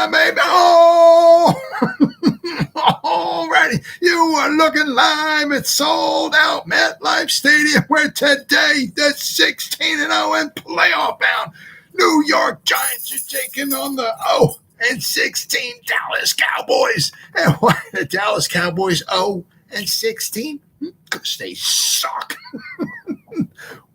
time, baby. Oh, alrighty. You are looking live at Sold Out MetLife Stadium, where today the 16-0 and playoff bound New York Giants are taking on the 0-16 Dallas Cowboys. And why the Dallas Cowboys 0-16? Because they suck.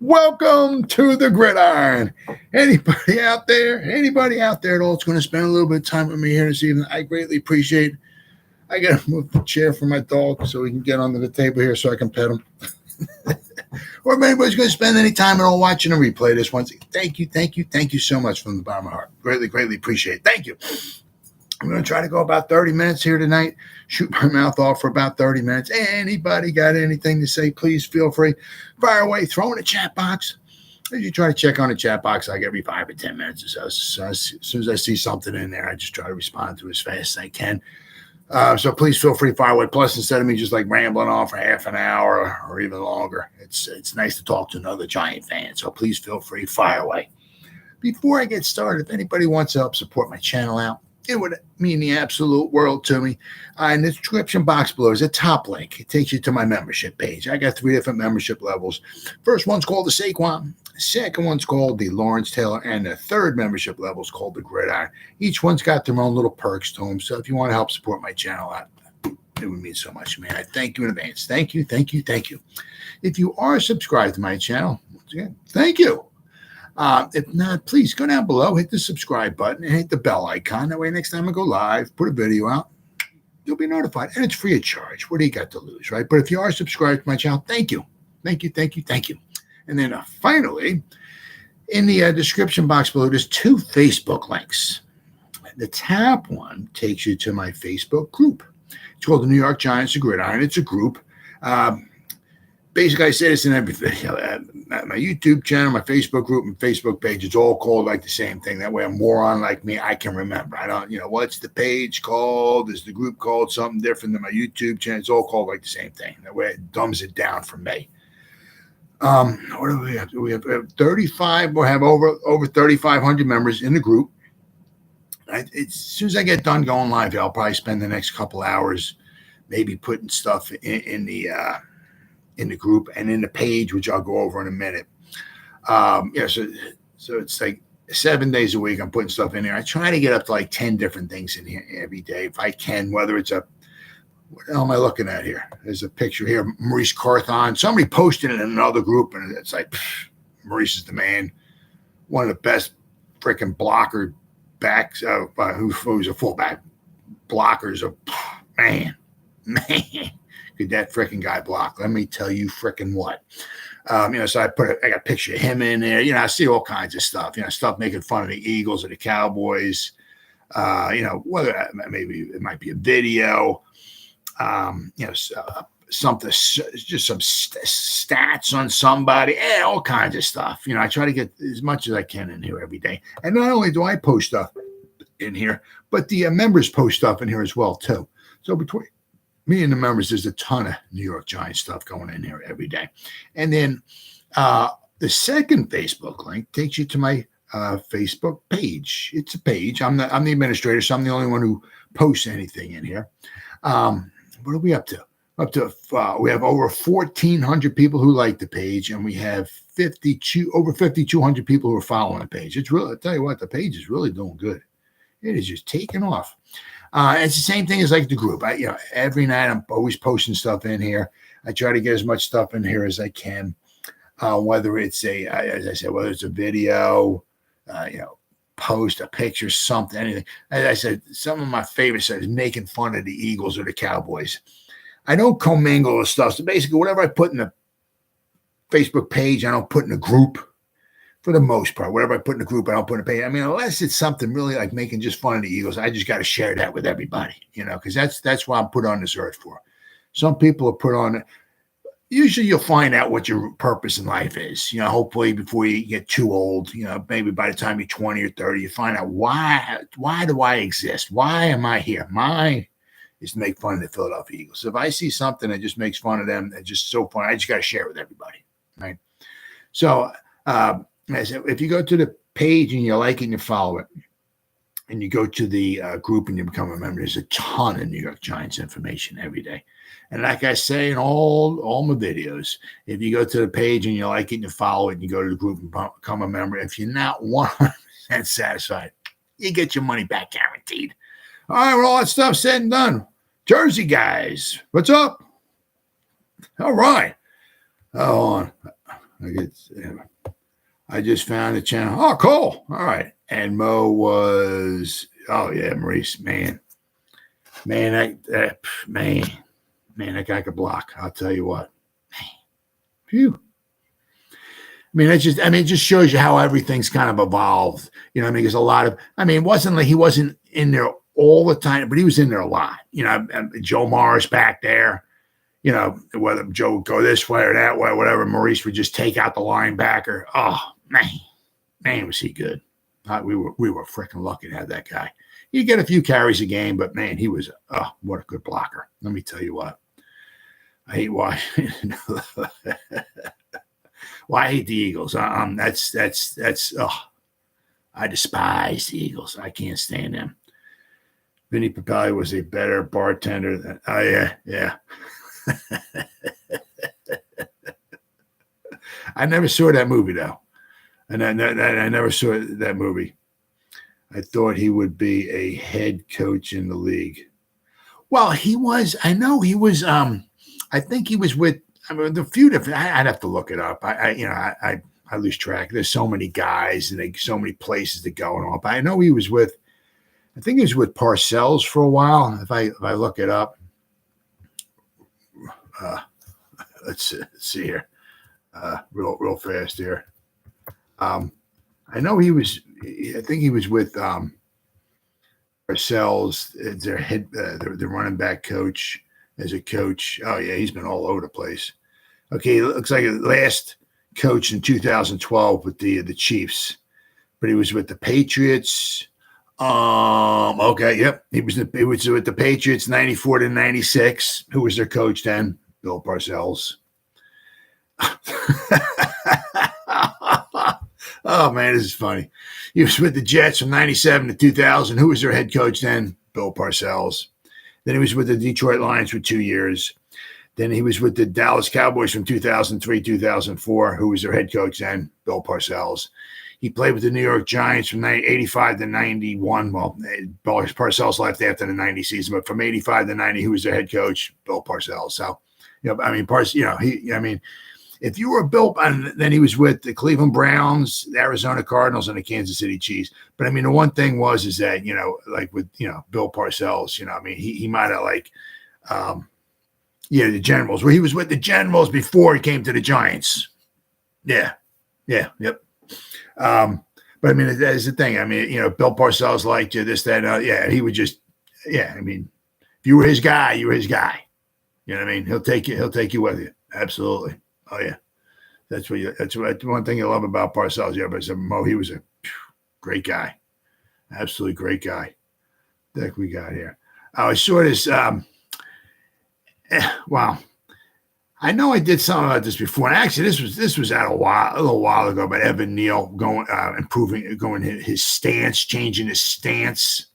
Welcome to the Gridiron. Anybody out there at all that's going to spend a little bit of time with me here this evening, I greatly appreciate it. I got to move the chair for my dog so he can get under the table here so I can pet him. Or if anybody's going to spend any time at all watching a replay this one, thank you so much from the bottom of my heart. Greatly appreciate it. Thank you. I'm going to try to go about 30 minutes here tonight, shoot my mouth off for about 30 minutes. Anybody got anything to say, please feel free. Fire away, throw in the chat box. As you try to check on the chat box like every 5 or 10 minutes or so. So as soon as I see something in there, I just try to respond to it as fast as I can. So please feel free to fire away. Plus, instead of me just like rambling on for half an hour or even longer, it's nice to talk to another Giant fan. So please feel free, fire away. Before I get started, if anybody wants to help support my channel out, it would mean the absolute world to me. In the description box below is a top link. It takes you to my membership page. I got 3 different membership levels. First one's called the Saquon. The second one's called the Lawrence Taylor. And the third membership level is called the Gridiron. Each one's got their own little perks to them. So if you want to help support my channel out, it would mean so much, man. I thank you in advance. Thank you. If you are subscribed to my channel, once again, thank you. If not, please go down below, hit the subscribe button, and hit the bell icon. That way, next time I go live, put a video out, you'll be notified. And it's free of charge. What do you got to lose, right? But if you are subscribed to my channel, thank you. And then finally, in the description box below, there's 2 Facebook links. The top one takes you to my Facebook group. It's called the New York Giants, the Gridiron. It's a group. Basically, I say this in every video. My YouTube channel, my Facebook group, and Facebook page, it's all called like the same thing. That way, a moron like me, I can remember. I don't, what's the page called? Is the group called something different than my YouTube channel? It's all called like the same thing. That way, it dumbs it down for me. What do we have? We have 35. We'll have over 3,500 members in the group. As soon as I get done going live, I'll probably spend the next couple hours maybe putting stuff in the group and in the page, which I'll go over in a minute. So it's like 7 days a week I'm putting stuff in there. I try to get up to like 10 different things in here every day if I can, whether it's what the hell am I looking at here? There's a picture here, Maurice Carthon. Somebody posted it in another group, and it's like, Maurice is the man. One of the best freaking blocker backs, who's a fullback. Blockers of, man. Could that freaking guy block? Let me tell you freaking what. So I got a picture of him in there. I see all kinds of stuff. Stuff making fun of the Eagles or the Cowboys. Whether maybe it might be a video. Something, just some stats on somebody, all kinds of stuff. I try to get as much as I can in here every day. And not only do I post stuff in here, but the members post stuff in here as well too. So between me and the members, there's a ton of New York Giants stuff going in here every day. And then the second Facebook link takes you to my Facebook page. It's a page. I'm the administrator, so I'm the only one who posts anything in here. What are we up to? We have over 1,400 people who like the page, and we have over 5,200 people who are following the page. It's really, I tell you what, the page is really doing good. It is just taking off. It's the same thing as like the group. Every night I'm always posting stuff in here. I try to get as much stuff in here as I can. Whether it's as I said, whether it's a video, post a picture, something, anything. As I said, some of my favorites is making fun of the Eagles or the Cowboys. I don't commingle with stuff. So basically, whatever I put in the Facebook page, I don't put in a group for the most part. Whatever I put in a group, I don't put in a page. Unless it's something really like making just fun of the Eagles, I just got to share that with everybody, because that's what I'm put on this earth for. Some people are put on. Usually you'll find out what your purpose in life is, hopefully before you get too old, maybe by the time you're 20 or 30, you find out why do I exist? Why am I here? Mine is to make fun of the Philadelphia Eagles. So if I see something that just makes fun of them, that's just so fun, I just got to share it with everybody. Right. So if you go to the page and you like it and you follow it, and you go to the group and you become a member, there's a ton of New York Giants information every day. And like I say in all my videos, if you go to the page and you like it and you follow it and you go to the group and become a member, if you're not 100% satisfied, you get your money back guaranteed. All right, with all that stuff said and done, Jersey guys, what's up? All right. Oh, I just found the channel. Oh, cool. All right. And Mo was, oh, yeah, Maurice, man, that guy could block. I'll tell you what. Phew. It just shows you how everything's kind of evolved. You know what I mean? There's a lot of, it wasn't like he wasn't in there all the time, but he was in there a lot. You know, Joe Morris back there, you know, whether Joe would go this way or that way, whatever, Maurice would just take out the linebacker. Oh, man, was he good. We were freaking lucky to have that guy. You get a few carries a game, but man, he was, what a good blocker. Let me tell you what. I hate Washington. Well, I hate the Eagles. I despise the Eagles. I can't stand them. Vinny Papale was a better bartender than, yeah. I never saw that movie though. And I never saw that movie. I thought he would be a head coach in the league. Well, he was, I know he was, I think he was with, a few different, I'd have to look it up. I lose track. There's so many guys and so many places to go and all. But I know he was with, I think he was with Parcells for a while. If I look it up, let's see here, real fast here. I know he was. I think he was with Parcells, their head, the running back coach as a coach. Oh yeah, he's been all over the place. Okay, it looks like last coach in 2012 with the Chiefs, but he was with the Patriots. Okay, yep, he was with the Patriots 94 to 96. Who was their coach then? Bill Parcells. Oh man, this is funny. He was with the Jets from 97 to 2000. Who was their head coach then? Bill Parcells. Then he was with the Detroit Lions for 2 years. Then he was with the Dallas Cowboys from 2003, 2004. Who was their head coach then? Bill Parcells. He played with the New York Giants from 85 to 91. Well, Parcells left after the 90 season, but from 85 to 90, who was their head coach? Bill Parcells. So, if you were Bill, then he was with the Cleveland Browns, the Arizona Cardinals, and the Kansas City Chiefs. But the one thing is that, like with, Bill Parcells, he might have the Generals, where he was with the Generals before he came to the Giants. Yeah. Yep. But that's the thing. Bill Parcells liked you, this, that, he would just, if you were his guy, you were his guy. You know what I mean? He'll take you with you. Absolutely. Oh yeah. That's one thing I love about Parcells. Yeah, but Mo, he was a great guy. Absolutely great guy. What the heck we got here? I saw this, wow. I know I did something about this before, and actually, this was out a little while ago. But Evan Neal going his stance, changing his stance.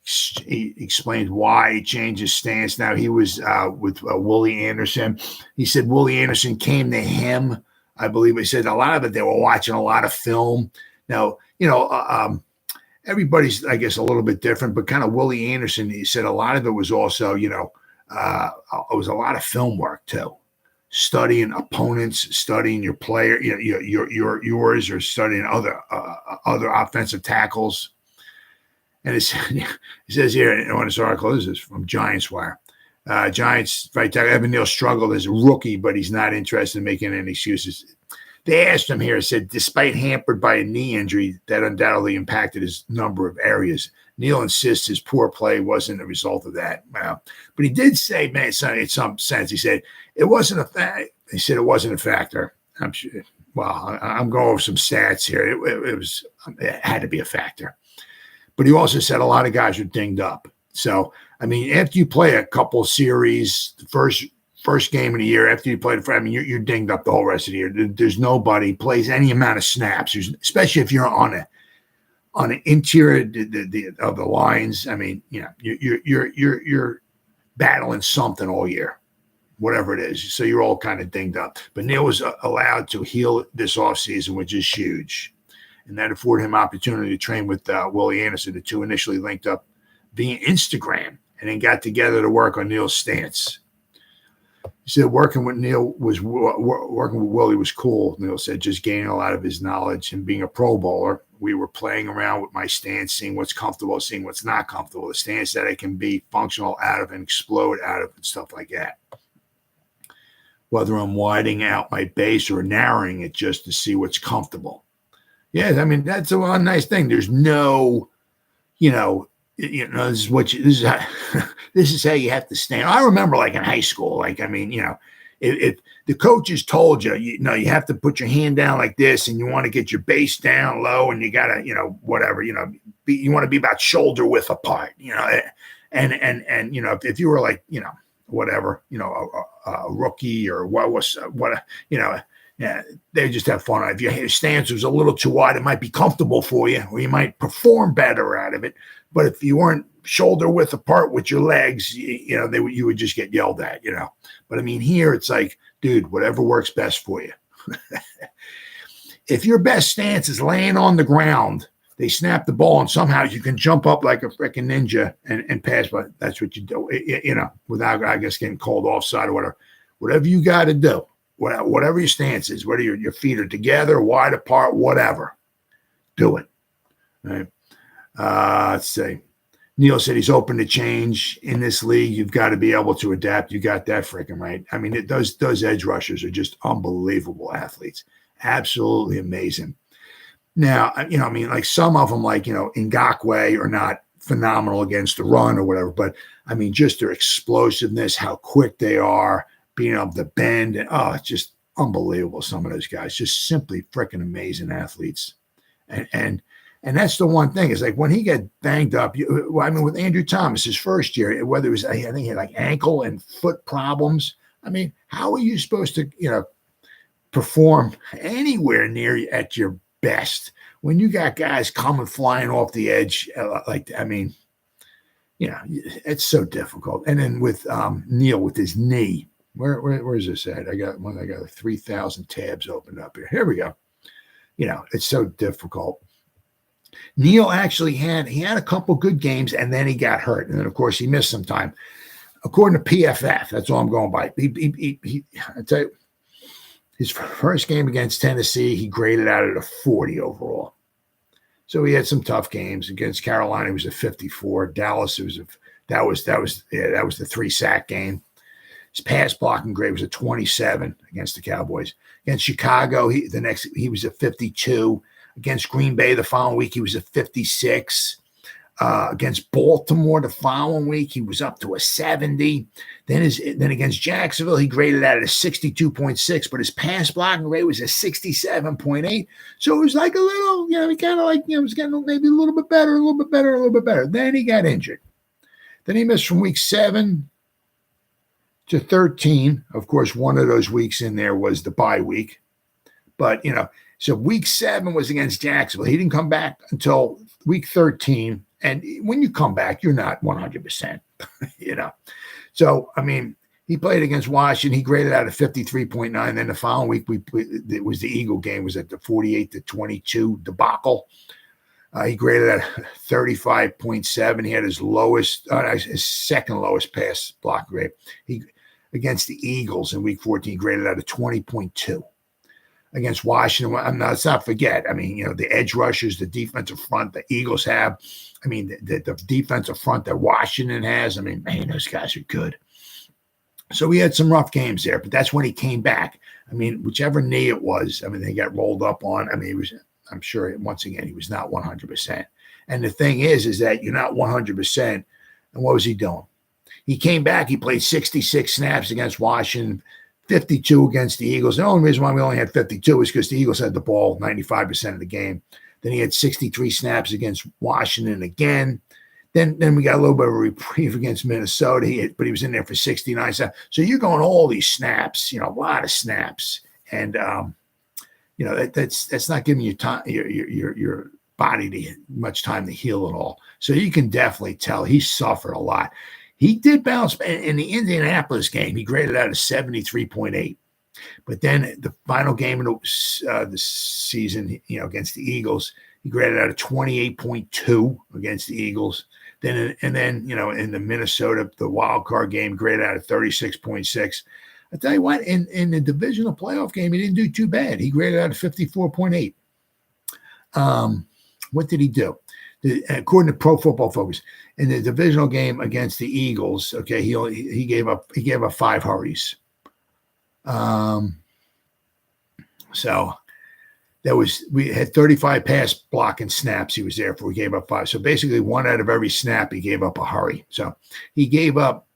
He explained why he changed his stance. Now he was with Willie Anderson. He said Willie Anderson came to him. I believe he said a lot of it. They were watching a lot of film. Now everybody's, I guess, a little bit different, but kind of Willie Anderson. He said a lot of it was also it was a lot of film work too. Studying opponents, studying your player, yours, or studying other offensive tackles. And it says here on this article, this is from Giants Wire. Giants right tackle Evan Neal struggled as a rookie, but he's not interested in making any excuses. They asked him here, said, despite hampered by a knee injury that undoubtedly impacted his number of areas, Neal insists his poor play wasn't a result of that. But he did say, man, in some sense, he said it wasn't a fact. He said it wasn't a factor. I'm sure. Well, I'm going over some stats here. It had to be a factor. But he also said a lot of guys were dinged up. So, after you play a couple series, the first game of the year, after you play you're dinged up the whole rest of the year. There's nobody plays any amount of snaps, especially if you're on on the interior of the lines. I mean, you know, you're battling something all year, whatever it is. So you're all kind of dinged up. But Neal was allowed to heal this offseason, which is huge. And that afforded him opportunity to train with Willie Anderson. The two initially linked up via Instagram and then got together to work on Neal's stance. He said working with Neal was working with Willie was cool. Neal said just gaining a lot of his knowledge and being a Pro Bowler. We were playing around with my stance, seeing what's comfortable, seeing what's not comfortable, the stance that I can be functional out of and explode out of and stuff like that. Whether I'm widening out my base or narrowing it just to see what's comfortable. Yeah, I mean, that's a nice thing. There's no, this is what you, this is how, this is how you have to stand. I remember like in high school, like, I mean, if the coaches told you, you have to put your hand down like this and you want to get your base down low and you got to, whatever, you want to be about shoulder width apart, and if you were like, whatever, a rookie or yeah, they just have fun. If your stance was a little too wide, it might be comfortable for you, or you might perform better out of it. But if you weren't shoulder width apart with your legs, you would just get yelled at, But I mean, here it's like, dude, whatever works best for you. If your best stance is laying on the ground, they snap the ball and somehow you can jump up like a freaking ninja and pass. But that's what you do, without, I guess, getting called offside or whatever. Whatever you got to do. Whatever your stance is, whether your feet are together, wide apart, whatever, do it. Right? Let's see. Neal said he's open to change in this league. You've got to be able to adapt. You got that freaking right. I mean, those edge rushers are just unbelievable athletes. Absolutely amazing. Now, like some of them, like, Ngakoue are not phenomenal against the run or whatever, but I mean, just their explosiveness, how quick they are, being able to bend, and it's just unbelievable. Some of those guys, just simply freaking amazing athletes, and that's the one thing is like when he got banged up. With Andrew Thomas, his first year, whether it was I think he had like ankle and foot problems. I mean, how are you supposed to perform anywhere near at your best when you got guys coming flying off the edge it's so difficult. And then with Neal with his knee. Where is this at? I got 3,000 tabs opened up here. Here we go. It's so difficult. Neal actually had a couple good games and then he got hurt. And then of course he missed some time. According to PFF, that's all I'm going by. I tell you, his first game against Tennessee, he graded out at a 40 overall. So he had some tough games. Against Carolina, it was a 54. Dallas, that was the 3-sack game. His pass blocking grade was a 27 against the Cowboys. Against Chicago, he was a 52. Against Green Bay the following week, he was a 56. Against Baltimore the following week, he was up to a 70. Then against Jacksonville, he graded out at a 62.6, but his pass blocking grade was a 67.8. So it was like a little, he kind of like, was getting maybe a little bit better, a little bit better, a little bit better. Then he got injured. Then he missed from week 7 to 13. Of course, one of those weeks in there was the bye week. But, so week 7 was against Jacksonville. He didn't come back until week 13. And when you come back, you're not 100%, So, I mean, he played against Washington. He graded out a 53.9. Then the following week, it was the Eagle game, was at the 48-22 debacle. He graded at 35.7. He had his second lowest pass block grade. Against the Eagles in week 14, graded out a 20.2. Against Washington, let's not forget, the edge rushers, the defensive front the Eagles have. The defensive front that Washington has. Those guys are good. So we had some rough games there, but that's when he came back. Whichever knee it was, they got rolled up on. I'm sure, once again, he was not 100%. And the thing is that you're not 100%. And what was he doing? He came back. He played 66 snaps against Washington, 52 against the Eagles. The only reason why we only had 52 is because the Eagles had the ball 95% of the game. Then he had 63 snaps against Washington again. Then we got a little bit of a reprieve against Minnesota, but he was in there for 69 snaps. So you're going all these snaps, a lot of snaps. And, that's not giving you time, your body to much time to heal at all. So you can definitely tell he suffered a lot. He did bounce in the Indianapolis game. He graded out a 73.8. But then the final game of the season, against the Eagles, he graded out a 28.2 against the Eagles. Then in the Minnesota, the wild card game, graded out a 36.6. I tell you what, in the divisional playoff game, he didn't do too bad. He graded out a 54.8. What did he do? According to Pro Football Focus, in the divisional game against the Eagles, okay, he gave up 5 hurries. So we had 35 pass blocking snaps he was there for. We gave up 5. So basically 1 out of every snap he gave up a hurry. So he gave up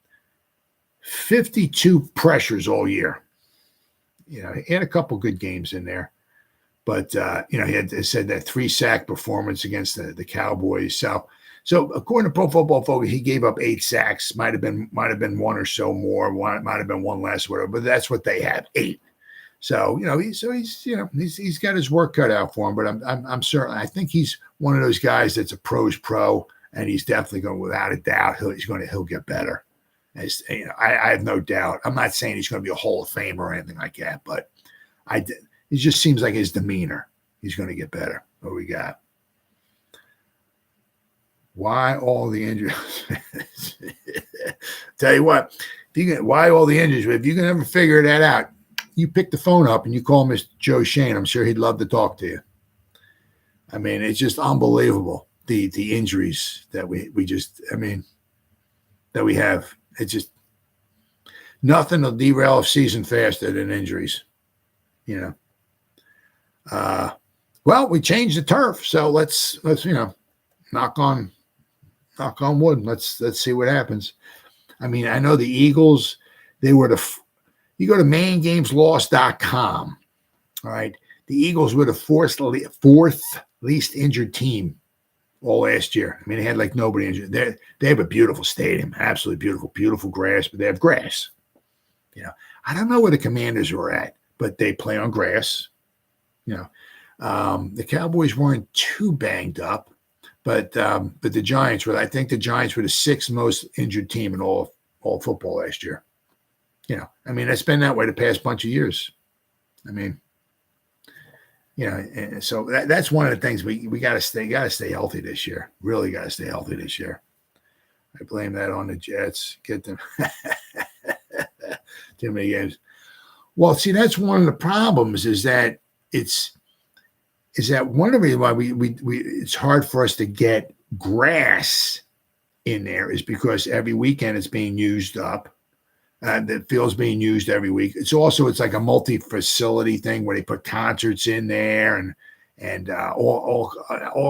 52 pressures all year. He had a couple good games in there. But, he had said that 3 sack performance against the Cowboys. So according to Pro Football Focus, he gave up 8 sacks. Might have been 1 or so more. Might have been 1 less, whatever. But that's what they have, 8. So he's got his work cut out for him. But I'm certain. I think he's one of those guys that's a pro's pro, and he's definitely going, without a doubt, he'll get better. I have no doubt. I'm not saying he's going to be a Hall of Famer or anything like that, but it just seems like his demeanor. He's going to get better. What we got? Why all the injuries? Tell you what, why all the injuries? If you can ever figure that out, you pick the phone up and you call Mr. Joe Shane. I'm sure he'd love to talk to you. I mean, it's just unbelievable, the injuries that that we have. It's just nothing will derail a season faster than injuries. Well, we changed the turf, so let's knock on wood. Let's see what happens. I mean, I know the Eagles, they were you go to maingameslost.com. All right. The Eagles were the fourth least injured team all last year. I mean, they had like nobody injured. They have a beautiful stadium, absolutely beautiful grass, but they have grass. I don't know where the Commanders were at, but they play on grass. The Cowboys weren't too banged up, but the Giants were. I think the Giants were the 6th most injured team in all football last year. I mean, it's been that way the past bunch of years. I mean, and so that's one of the things we got to stay healthy this year. Really got to stay healthy this year. I blame that on the Jets. Get them too many games. Well, see, that's one of the problems is that one of the reasons why it's hard for us to get grass in there is because every weekend it's being used up. The field's being used every week. It's like a multi-facility thing where they put concerts in there and all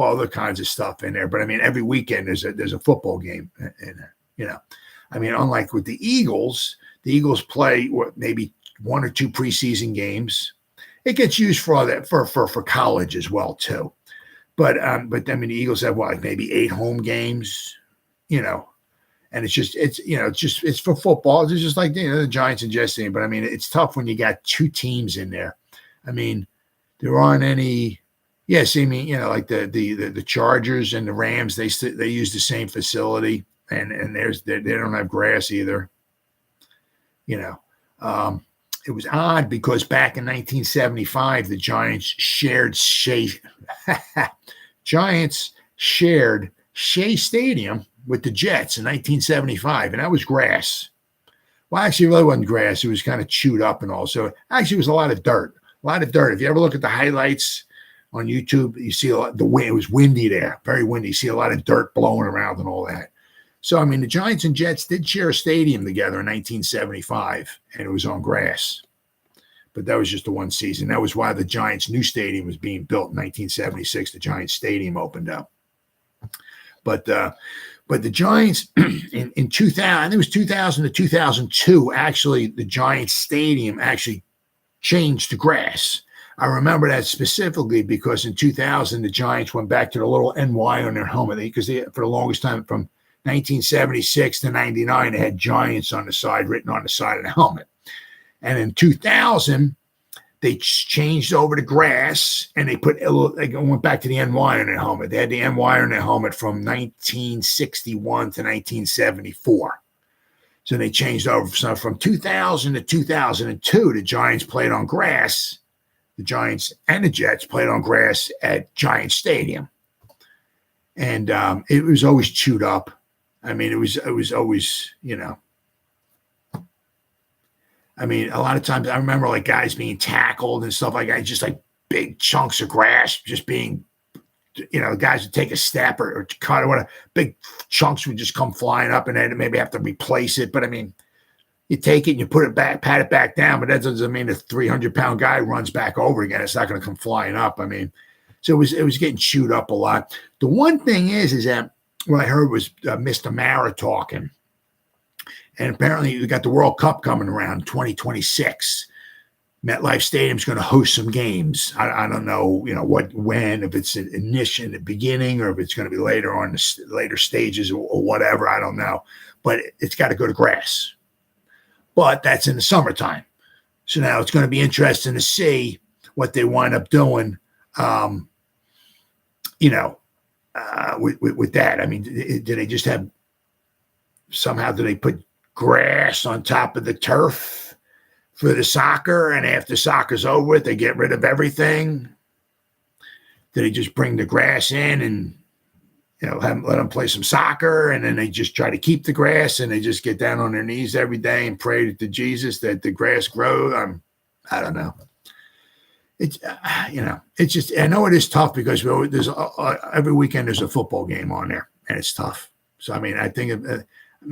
other kinds of stuff in there. But I mean, every weekend there's a football game in there. I mean, unlike with the Eagles play maybe 1 or 2 preseason games. It gets used for all that for college as well too. But I mean, the Eagles have maybe 8 home games, and it's for football. It's just like the Giants and Jets team. But I mean, it's tough when you got 2 teams in there. I mean, there aren't any. Yes, I mean, like the Chargers and the Rams, they use the same facility, and they don't have grass either. It was odd because back in 1975, the Giants shared Shea Stadium with the Jets in 1975, and that was grass. Well, actually, it really wasn't grass. It was kind of chewed up and all. So actually, it was a lot of dirt. If you ever look at the highlights on YouTube, you see a lot, the wind. It was windy there, very windy. You see a lot of dirt blowing around and all that. So, I mean, the Giants and Jets did share a stadium together in 1975, and it was on grass. But that was just the one season. That was why the Giants' new stadium was being built in 1976. The Giants Stadium opened up. But the Giants in 2000, I think it was 2000 to 2002, actually, the Giants Stadium actually changed to grass. I remember that specifically because in 2000, the Giants went back to the little NY on their helmet because for the longest time from 1976 to 99, they had Giants on the side, written on the side of the helmet. And in 2000, they changed over to grass, and they went back to the NY on their helmet. They had the NY on their helmet from 1961 to 1974. So they changed over. So from 2000 to 2002, the Giants played on grass. The Giants and the Jets played on grass at Giant Stadium. And it was always chewed up. I mean, it was always, I mean, a lot of times I remember like guys being tackled and stuff like that, just like big chunks of grass just being, guys would take a step or cut or whatever. Big chunks would just come flying up and then maybe have to replace it. But I mean, you take it and you put it back, pat it back down, but that doesn't mean a 300-pound guy runs back over again. It's not going to come flying up. I mean, so it was getting chewed up a lot. The one thing is that what I heard was Mr. Mara talking. And apparently you got the World Cup coming around 2026. MetLife Stadium's going to host some games. I don't know, when, if it's in the beginning or if it's going to be later on the later stages or whatever. I don't know. But it's got to go to grass. But that's in the summertime. So now it's going to be interesting to see what they wind up doing, with that. I mean, did they just have somehow, do they put grass on top of the turf for the soccer, and after soccer's over with, they get rid of everything? Do they just bring the grass in and let them play some soccer, and then they just try to keep the grass, and they just get down on their knees every day and pray to Jesus that the grass grows? I don't know. It's it's just, I know it is tough because there's every weekend there's a football game on there, and it's tough. So I mean, I think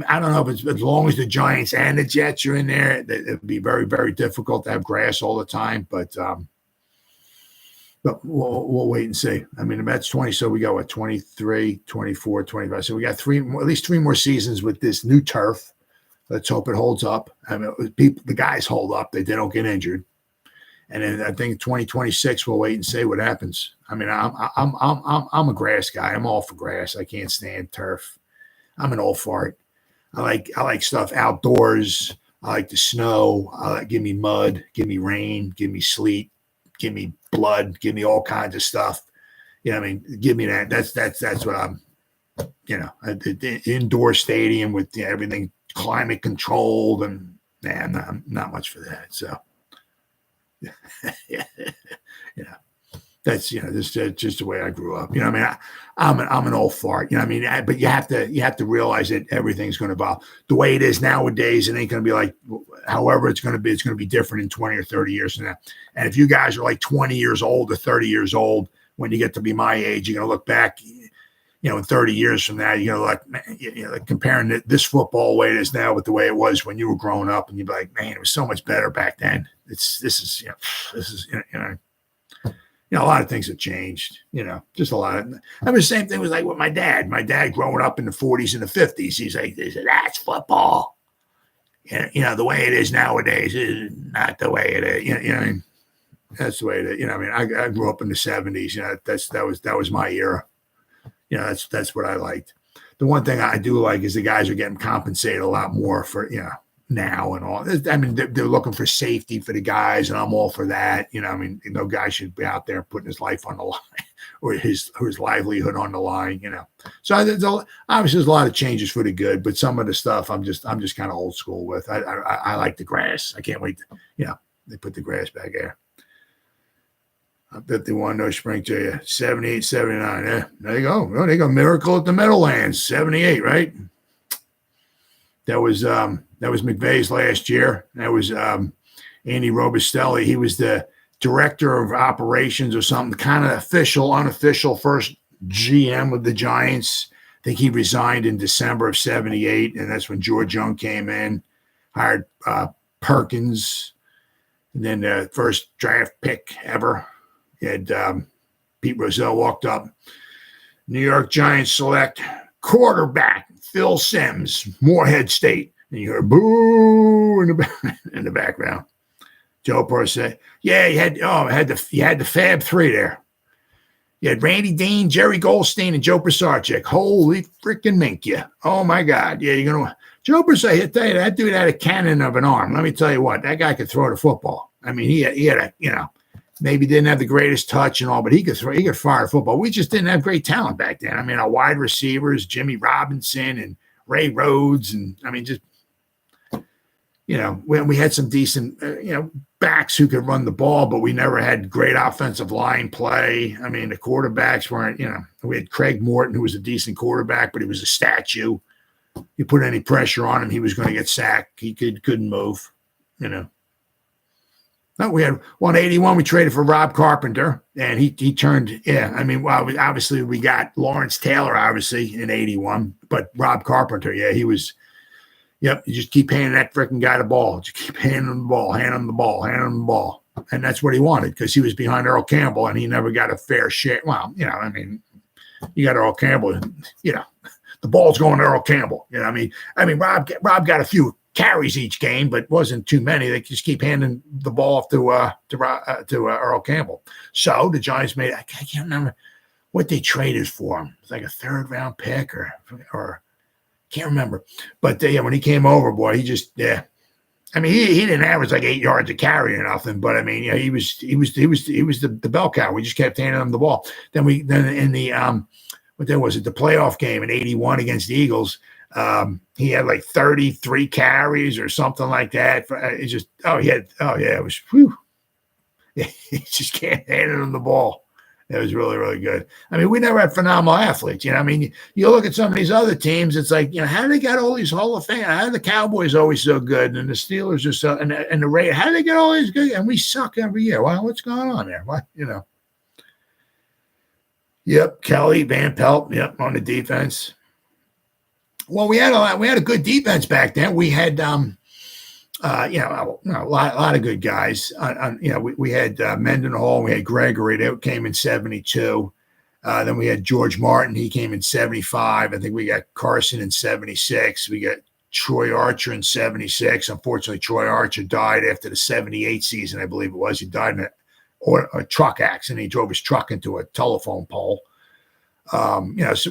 I don't know if it's as long as the Giants and the Jets are in there, it would be very, very difficult to have grass all the time. But we'll wait and see. I mean, that's 20. So we got 23, 24, 25. So we got at least three more seasons with this new turf. Let's hope it holds up. I mean, the guys hold up. They don't get injured. And then I think 2026, we'll wait and see what happens. I mean, I'm a grass guy. I'm all for grass. I can't stand turf. I'm an all for it. I like stuff outdoors. I like the snow. Give me mud, give me rain, give me sleet, give me blood, give me all kinds of stuff. I mean, give me that. That's what I'm. The indoor stadium with everything climate controlled, and I'm not much for that. So, that's this is just the way I grew up. I mean, I'm an old fart. But you have to realize that everything's going to evolve. The way it is nowadays, it ain't going to be like however it's going to be. It's going to be different in 20 or 30 years from now. And if you guys are like 20 years old or 30 years old when you get to be my age, you're going to look back, in 30 years from now, you're going to like comparing this football way it is now with the way it was when you were growing up, and you'd be like, man, it was so much better back then. This is a lot of things have changed, just a lot of. I mean, the same thing was like with my dad. My dad growing up in the 40s and the 50s, he's like, that's football. The way it is nowadays is not the way it is. That's the way it is. I grew up in the 70s. That was my era. That's what I liked. The one thing I do like is the guys are getting compensated a lot more for, now and all. I mean, they're looking for safety for the guys, and I'm all for that. No guy should be out there putting his life on the line or his livelihood on the line. So obviously there's a lot of changes for the good, but some of the stuff I'm just kind of old school with. I like the grass. I can't wait. They put the grass back there. I bet they want no spring to you. 78, 79. There you go. Well, they got Miracle at the Meadowlands. 78, right? That was McVay's last year. That was Andy Robustelli. He was the director of operations or something, kind of unofficial first GM of the Giants. I think he resigned in December of 78, and that's when George Young came in, hired Perkins, and then the first draft pick ever. He had Pete Rozelle walked up. New York Giants select quarterback Phil Simms, Morehead State. And you heard boo in the background. Joe Burrow said, yeah, you had the Fab Three there. You had Randy Dean, Jerry Goldstein, and Joe Pisarcik. Holy freaking mink, yeah. Oh, my God. Yeah, you're going to – Joe Pisarcik, I tell you, that dude had a cannon of an arm. Let me tell you what, that guy could throw the football. I mean, he had a, maybe didn't have the greatest touch and all, but he could fire a football. We just didn't have great talent back then. I mean, our wide receivers, Jimmy Robinson and Ray Rhodes, and I mean, just we had some decent backs who could run the ball, but we never had great offensive line play. I mean, the quarterbacks weren't, we had Craig Morton, who was a decent quarterback, but he was a statue. You put any pressure on him, he was going to get sacked. He couldn't move, No, we had 181. We traded for Rob Carpenter, and he turned. Yeah, I mean, well, obviously we got Lawrence Taylor, obviously in 81, but Rob Carpenter, yeah, he was. Yep, you just keep handing that freaking guy the ball. Just keep handing him the ball, handing him the ball, handing him the ball, and that's what he wanted because he was behind Earl Campbell, and he never got a fair share. Well, I mean, you got Earl Campbell, the ball's going to Earl Campbell. I mean, Rob got a few carries each game, but wasn't too many. They just keep handing the ball off to Earl Campbell. So the Giants made. I can't remember what they traded for him. It's like a 3rd round pick or can't remember. But when he came over, boy, he just I mean, he didn't average like 8 yards a carry or nothing, but I mean, he was the bell cow. We just kept handing him the ball. Then in the what then was it, the playoff game in 81 against the Eagles. He had like 33 carries or something like that. It just it was whew. He just can't hand him the ball. It was really, really good. I mean, we never had phenomenal athletes. I mean, you look at some of these other teams, it's like, how do they get all these Hall of Fame? How do the Cowboys always so good? And the Steelers are so, and the Raiders, how do they get all these good? And we suck every year. Well, what's going on there? What, Yep, Kelly, Van Pelt, yep, on the defense. Well, we had a good defense back then. We had, a lot of good guys. We had Mendenhall, we had Gregory, they came in 72. Then we had George Martin, he came in 75. I think we got Carson in 76. We got Troy Archer in 76. Unfortunately, Troy Archer died after the 78 season, I believe it was. He died in a truck accident. He drove his truck into a telephone pole. So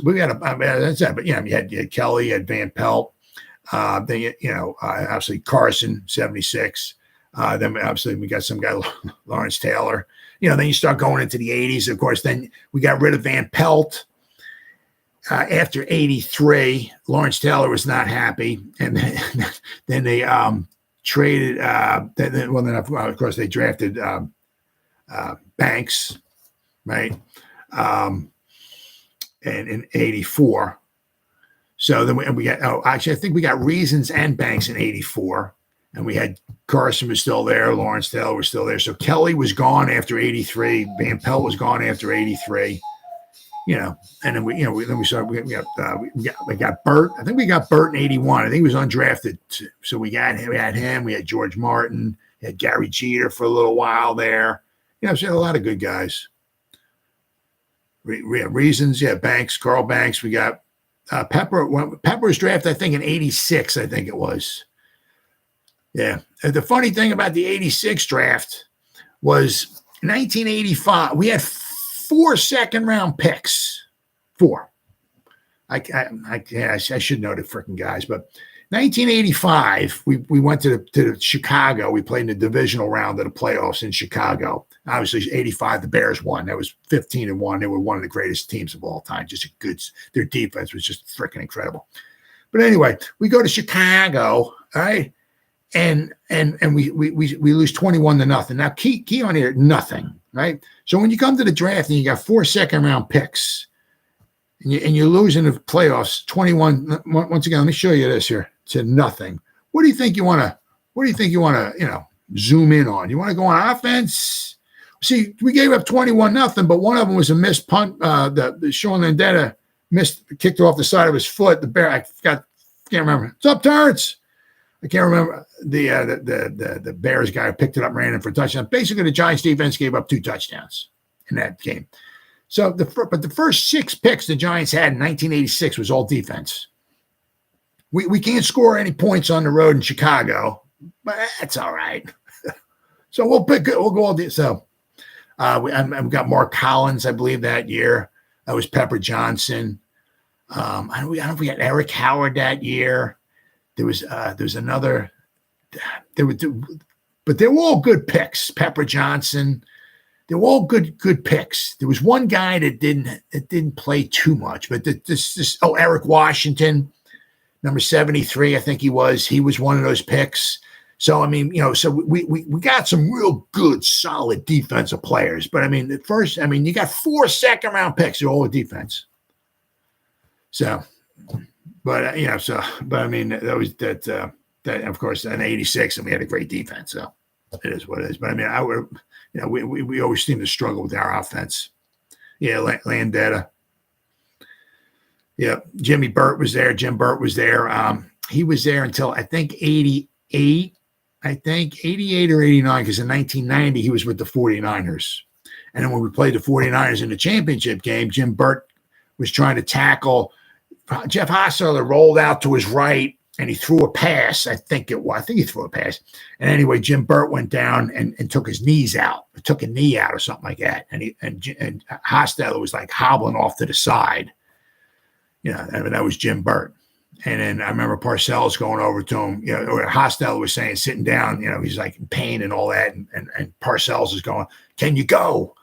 we had that's that. But you had Kelly, you had Van Pelt. Then obviously Carson, 76. Then obviously we got some guy Lawrence Taylor. Then you start going into the 80s. Of course, then we got rid of Van Pelt after 83. Lawrence Taylor was not happy, and then they traded. Then of course they drafted Banks, right? And in 84. So then we got, I think we got Reasons and Banks in 84. And we had Carson was still there. Lawrence Taylor was still there. So Kelly was gone after 83. Van Pelt was gone after 83. And then we got Burt. I think we got Burt in 81. I think he was undrafted. So we had him. We had George Martin. We had Gary Jeter for a little while there. So we had a lot of good guys. We had Reasons. Yeah, Banks, Carl Banks. We got Pepper was drafted, I think, in 86, I think it was. Yeah. The funny thing about the 86 draft was 1985, we had 4 second-round picks. 4. I should know the freaking guys, but 1985, we went to Chicago. We played in the divisional round of the playoffs in Chicago. Obviously, 85, the Bears won. That was 15-1. They were one of the greatest teams of all time. Their defense was just freaking incredible. But anyway, we go to Chicago, all right, and we lose 21-0. Now, key on here, nothing, right? So when you come to the draft and you got 4 second-round picks, and you're losing the playoffs 21. Once again, let me show you this here to nothing. What do you think you want to zoom in on? You want to go on offense? See, we gave up 21-0, but one of them was a missed punt. The Sean Landetta kicked off the side of his foot. The Bear, can't remember. What's up, Terrence? I can't remember the Bears guy who picked it up, ran in for a touchdown. Basically, the Giants defense gave up 2 touchdowns in that game. So the first 6 picks the Giants had in 1986 was all defense. We can't score any points on the road in Chicago, but that's all right. So we'll go all. So we got Mark Collins, I believe, that year. That was Pepper Johnson. I don't know if we got Eric Howard that year. There was another. but they were all good picks. Pepper Johnson, they were all good picks. There was one guy that didn't play too much, but Eric Washington, number 73, I think he was one of those picks. So, I mean, so we got some real good, solid defensive players. But, I mean, at first, you got 4 second-round picks. They're all defense. So, but, but, I mean, that of course, in 86, and we had a great defense. So, it is what it is. But, I mean, we always seem to struggle with our offense. Yeah, Landetta. Yeah, Jimmy Burt was there. Jim Burt was there. He was there until, I think, 88. 88 or 89, because in 1990, he was with the 49ers. And then when we played the 49ers in the championship game, Jim Burt was trying to tackle. Jeff Hostetler rolled out to his right, and he threw a pass. I think he threw a pass. And anyway, Jim Burt went down and took his knees out. Took a knee out or something like that. And Hostetler was like hobbling off to the side. And that was Jim Burt. And then I remember Parcells going over to him, or Hostetler was saying, sitting down, he's like in pain and all that. And Parcells is going, "Can you go?"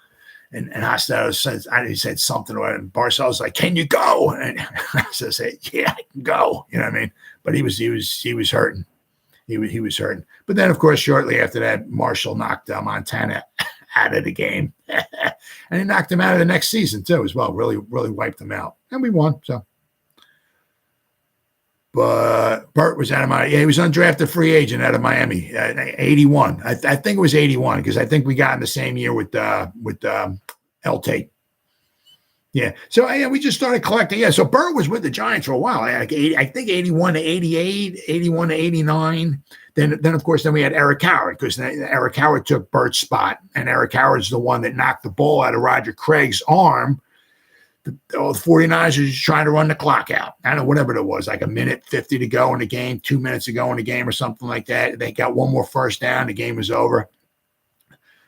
And Hostetler said something to it. And Parcells was like, "Can you go?" And I said, "Yeah, I can go." You know what I mean? But he was hurting. He was hurting. But then, of course, shortly after that, Marshall knocked Montana out of the game. And he knocked him out of the next season, too, as well. Really, really wiped him out. And we won, so. But Burt was out of Miami. Yeah, he was undrafted free agent out of Miami, 81. I think it was 81, because I think we got in the same year with L. Tate. Yeah. So, we just started collecting. Yeah, so Burt was with the Giants for a while. I think 81 to 88, 81 to 89. Then of course, we had Eric Howard, because Eric Howard took Burt's spot. And Eric Howard's the one that knocked the ball out of Roger Craig's arm. The 49ers are just trying to run the clock out. I don't know, whatever it was, like a minute 50 to go in the game, 2 minutes to go in the game or something like that. They got one more first down. The game was over.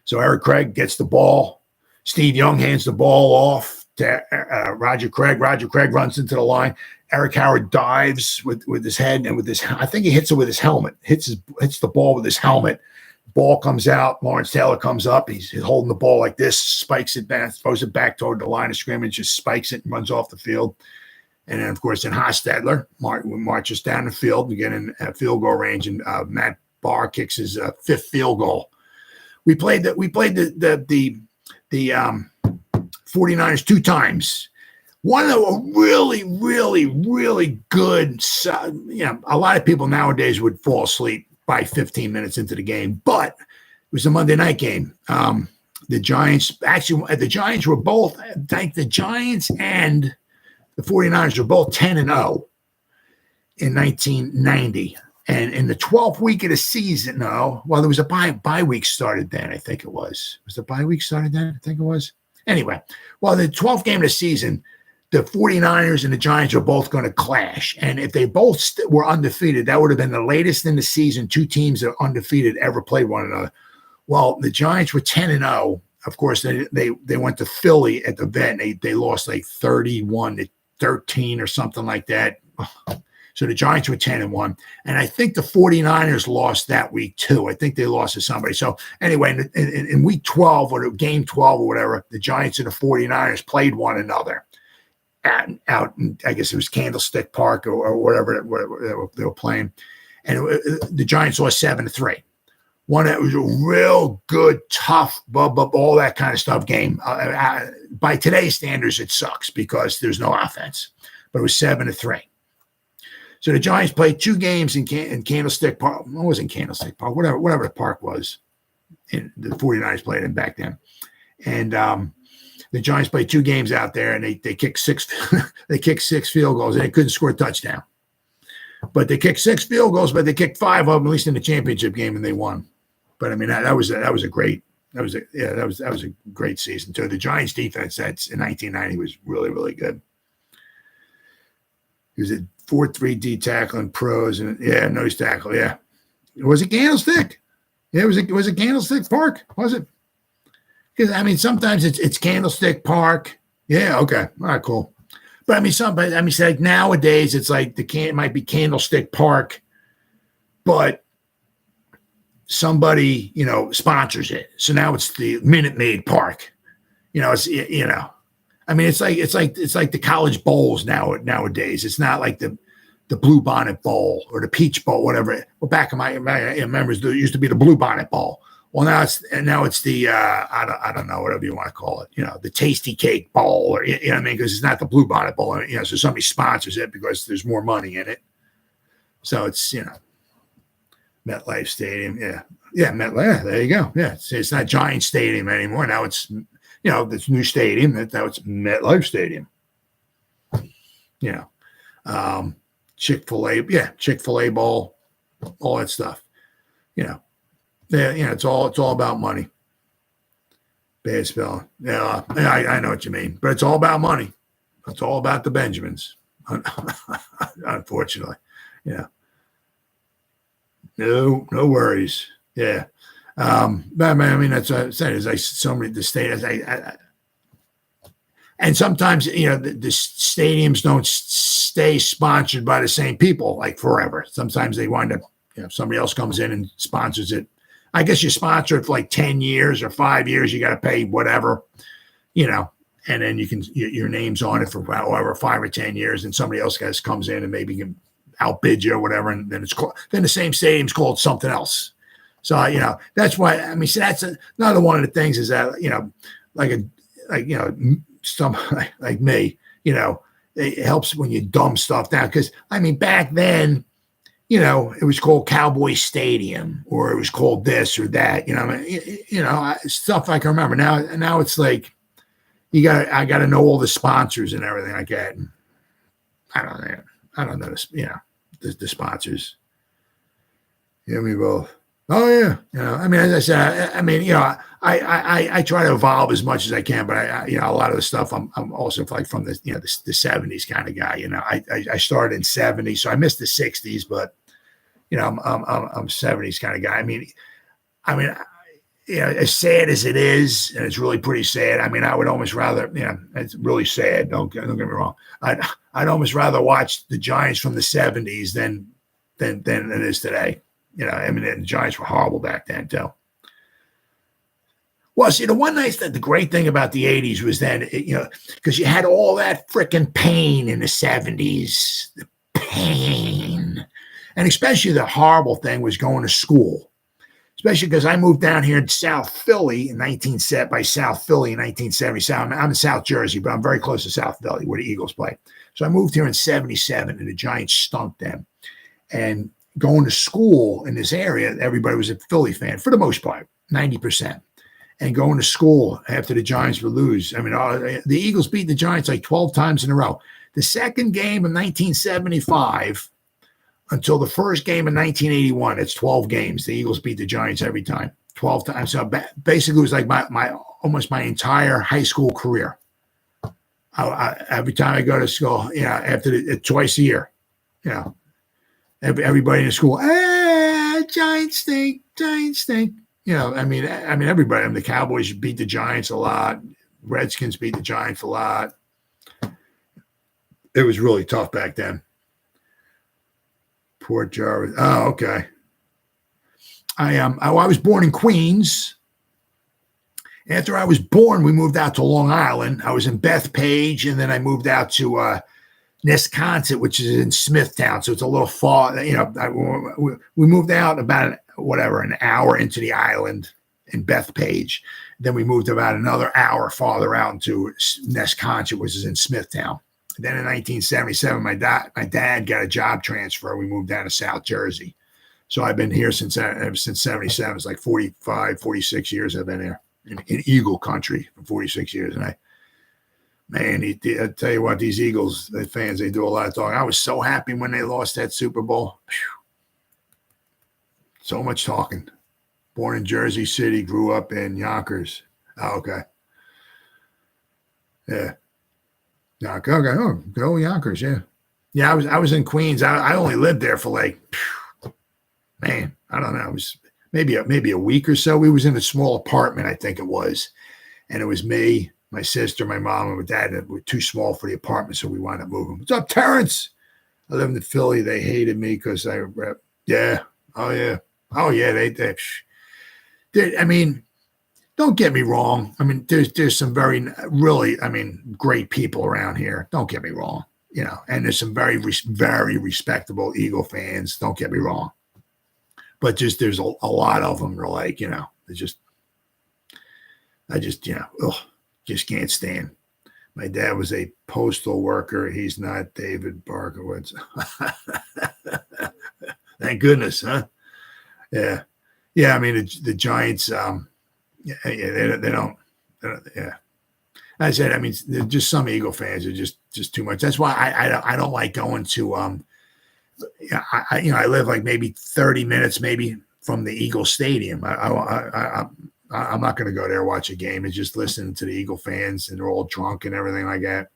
So Eric Craig gets the ball. Steve Young hands the ball off to Roger Craig. Roger Craig runs into the line. Eric Howard dives with his head and I think he hits it with his helmet, hits the ball with his helmet. Ball comes out. Lawrence Taylor comes up. He's holding the ball like this, spikes it back, throws it back toward the line of scrimmage, just spikes it and runs off the field. And then, of course, Hostetler marches down the field to get in field goal range, and Matt Barr kicks his 5th field goal. We played the 49ers 2 times. One of the really, really, really good. A lot of people nowadays would fall asleep by 15 minutes into the game, but it was a Monday night game. The Giants were both, the Giants and the 49ers were both 10-0 in 1990. And in the 12th week of the season, there was a bye week started then, I think it was. Was the bye week started then? I think it was. Anyway, the 12th game of the season, the 49ers and the Giants are both going to clash. And if they both were undefeated, that would have been the latest in the season 2 teams that are undefeated ever played one another. Well, the Giants were 10-0. Of course, they went to Philly at the vet, and they lost like 31-13 or something like that. So the Giants were 10-1. And I think the 49ers lost that week too. I think they lost to somebody. So anyway, in week 12 or game 12 or whatever, the Giants and the 49ers played one another. Out in, I guess it was Candlestick Park or whatever they were playing. And the Giants lost 7-3. One that was a real good, tough, all that kind of stuff game. By today's standards, it sucks because there's no offense. But it was 7-3. So the Giants played 2 games in Candlestick Park. It wasn't Candlestick Park, whatever the park was. And the 49ers played in back then. And the Giants played 2 games out there, and they kicked 6. They kicked 6 field goals, and they couldn't score a touchdown. But they kicked 6 field goals, but they kicked 5 of them, at least in the championship game, and they won. But I mean, that was a great season too. The Giants defense in 1990 was really, really good. He was a 4-3 D tackling pros and nose tackle. Yeah, was it Candlestick? Yeah, was it Candlestick Park? Was it? Because I mean, sometimes it's Candlestick Park. Yeah, okay, all right, cool. But I mean, like nowadays it's like it might be Candlestick Park, but somebody, sponsors it. So now it's the Minute Maid Park. It's I mean, it's like the college bowls nowadays. It's not like the Blue Bonnet Bowl or the Peach Bowl, whatever. Well, back in my memories, there used to be the Blue Bonnet Bowl. Well, now it's the I don't know, whatever you want to call it. The Tasty Cake Bowl, or what I mean, because it's not the Blue Bonnet Bowl. So somebody sponsors it because there's more money in it. So it's MetLife Stadium, yeah, MetLife. Yeah, there you go. Yeah, it's not Giant Stadium anymore. Now it's this new stadium. Now it's MetLife Stadium. Chick-fil-A, Chick-fil-A Bowl, all that stuff. It's all about money. Bad spelling. Yeah, I know what you mean, but it's all about money. It's all about the Benjamins, unfortunately. No worries. Yeah. But I mean, that's what I said. As I so many the state, and sometimes the stadiums don't stay sponsored by the same people like forever. Sometimes they wind up, somebody else comes in and sponsors it. I guess you sponsor it for like 10 years or 5 years. You got to pay whatever, and then you can your name's on it for however 5 or 10 years, and somebody else comes in and maybe can outbid you or whatever, and then then the same stadium's called something else. So that's why that's another one of the things is that some like me, it helps when you dumb stuff down, because back then it was called Cowboy Stadium, or it was called this or that, stuff I can remember. Now it's like I got to know all the sponsors and everything like that. And I don't know this, the sponsors. We both. Oh yeah, as I said, I try to evolve as much as I can, but a lot of the stuff I'm also like from the the 70s kind of guy. I started in 70s, so I missed the 60s, but I'm 70s kind of guy. As sad as it is, and it's really pretty sad. I would almost rather, it's really sad. Don't get me wrong. I'd almost rather watch the Giants from the 70s than it is today. The Giants were horrible back then too. Well, see, the great thing about the 80s was then, because you had all that freaking pain in the 70s, the pain. And especially the horrible thing was going to school, especially because I moved down here in South Philly in 1977. I'm in South Jersey, but I'm very close to South Philly where the Eagles play. So I moved here in 77, and the Giants stunk then. And going to school in this area, everybody was a Philly fan for the most part, 90%. And going to school after the Giants would lose. The Eagles beat the Giants like 12 times in a row. The second game in 1975 until the first game in 1981, it's 12 games. The Eagles beat the Giants every time, 12 times. So basically, it was like my almost my entire high school career. Every time I go to school, after twice a year, everybody in the school, Giants stink, Giants stink. Everybody. The Cowboys beat the Giants a lot. Redskins beat the Giants a lot. It was really tough back then. Port Jarvis. Oh, okay. I was born in Queens. After I was born, we moved out to Long Island. I was in Bethpage, and then I moved out to Nesconset, which is in Smithtown. So it's a little far. We moved out about an hour into the island in Bethpage. Then we moved about another hour farther out into Nesconset, which is in Smithtown. Then in 1977, my dad got a job transfer. We moved down to South Jersey. So I've been here since 77. It's like 45, 46 years I've been here in Eagle country for 46 years. And I tell you what, these Eagles, the fans, they do a lot of talking. I was so happy when they lost that Super Bowl. Whew. So much talking. Born in Jersey City, grew up in Yonkers. Oh, okay. Yeah. Okay. Oh, good old Yonkers, yeah. Yeah, I was in Queens. I only lived there for I don't know. It was maybe a week or so. We was in a small apartment, I think it was. And it was me, my sister, my mom, and my dad. And we were too small for the apartment, so we wound up moving. What's up, Terrence? I lived in Philly. They hated me because yeah. Oh, yeah. Oh yeah, I mean, don't get me wrong. I mean, there's some very really, I mean, great people around here. Don't get me wrong. And there's some very respectable Eagle fans. Don't get me wrong. But just there's a lot of them are like, I just just can't stand. My dad was a postal worker. He's not David Barkowitz. Thank goodness, huh? Yeah. Yeah, I mean, the Giants, they don't. Yeah. I said, I mean, just some Eagle fans are just too much. That's why I don't like going to, I live like maybe 30 minutes maybe from the Eagle Stadium. I'm not going to go there watch a game and just listen to the Eagle fans and they're all drunk and everything like that.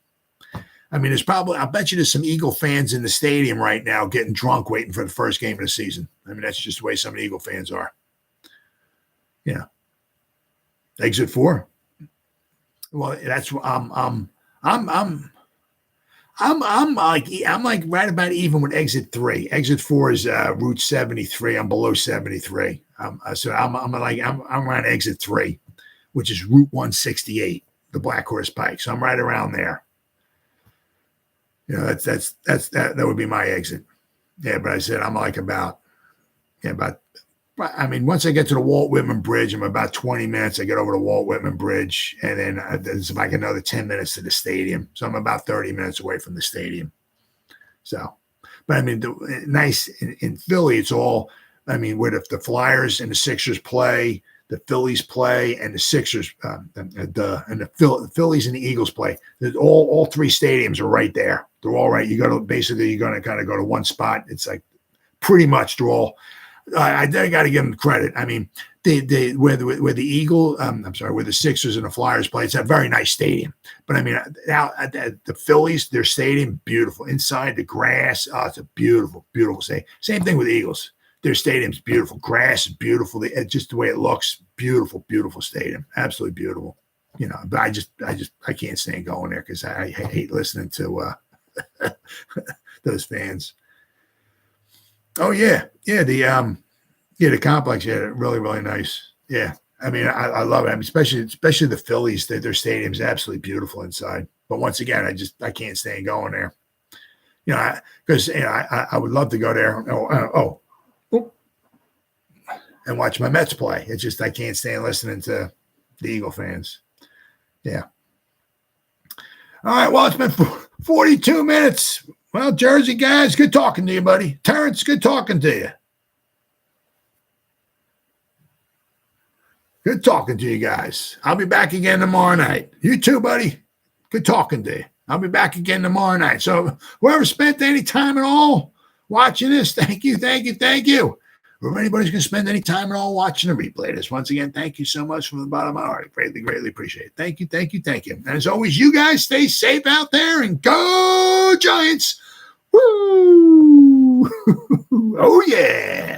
I mean, I'll bet you there's some Eagle fans in the stadium right now getting drunk waiting for the first game of the season. I mean, that's just the way some of the Eagle fans are. Yeah. Exit 4. Well, that's I'm like right about even with exit 3. Exit 4 is Route 73. I'm below 73. So I'm around exit 3, which is Route 168, the Black Horse Pike. So I'm right around there. That would be my exit. Yeah, but I said I'm like I mean, once I get to the Walt Whitman Bridge, I'm about 20 minutes. I get over the Walt Whitman Bridge, and then there's like another 10 minutes to the stadium. So I'm about 30 minutes away from the stadium. So, but I mean, nice in Philly, it's all, I mean, where the Flyers and the Sixers play, the Phillies play, and the Sixers, the Phillies and the Eagles play. All three stadiums are right there. They're all right. You're going to kind of go to one spot. It's like pretty much they're all. I got to give them credit. I mean, where the Sixers and the Flyers play, it's a very nice stadium. But I mean, now the Phillies, their stadium, beautiful. Inside the grass, it's a beautiful, beautiful stadium. Same thing with the Eagles. Their stadium's beautiful. Grass is beautiful. Just the way it looks, beautiful, beautiful stadium. Absolutely beautiful. But I can't stand going there because I hate listening to those fans. Oh yeah. The complex, really, really nice. Yeah. I mean, I love it. I mean, especially the Phillies, their stadium's absolutely beautiful inside. But once again, I can't stand going there. Because I would love to go there. And watch my Mets play. It's just I can't stand listening to the Eagle fans. Yeah. All right. Well, it's been 42 minutes. Well, Jersey guys, good talking to you, buddy. Terrence, good talking to you. Good talking to you guys. I'll be back again tomorrow night. You too, buddy. Good talking to you. I'll be back again tomorrow night. So whoever spent any time at all watching this, thank you. If anybody's going to spend any time at all watching the replay this, once again, thank you so much from the bottom of my heart. I greatly, greatly appreciate it. Thank you. And as always, you guys stay safe out there and go Giants. Woo! Oh, yeah.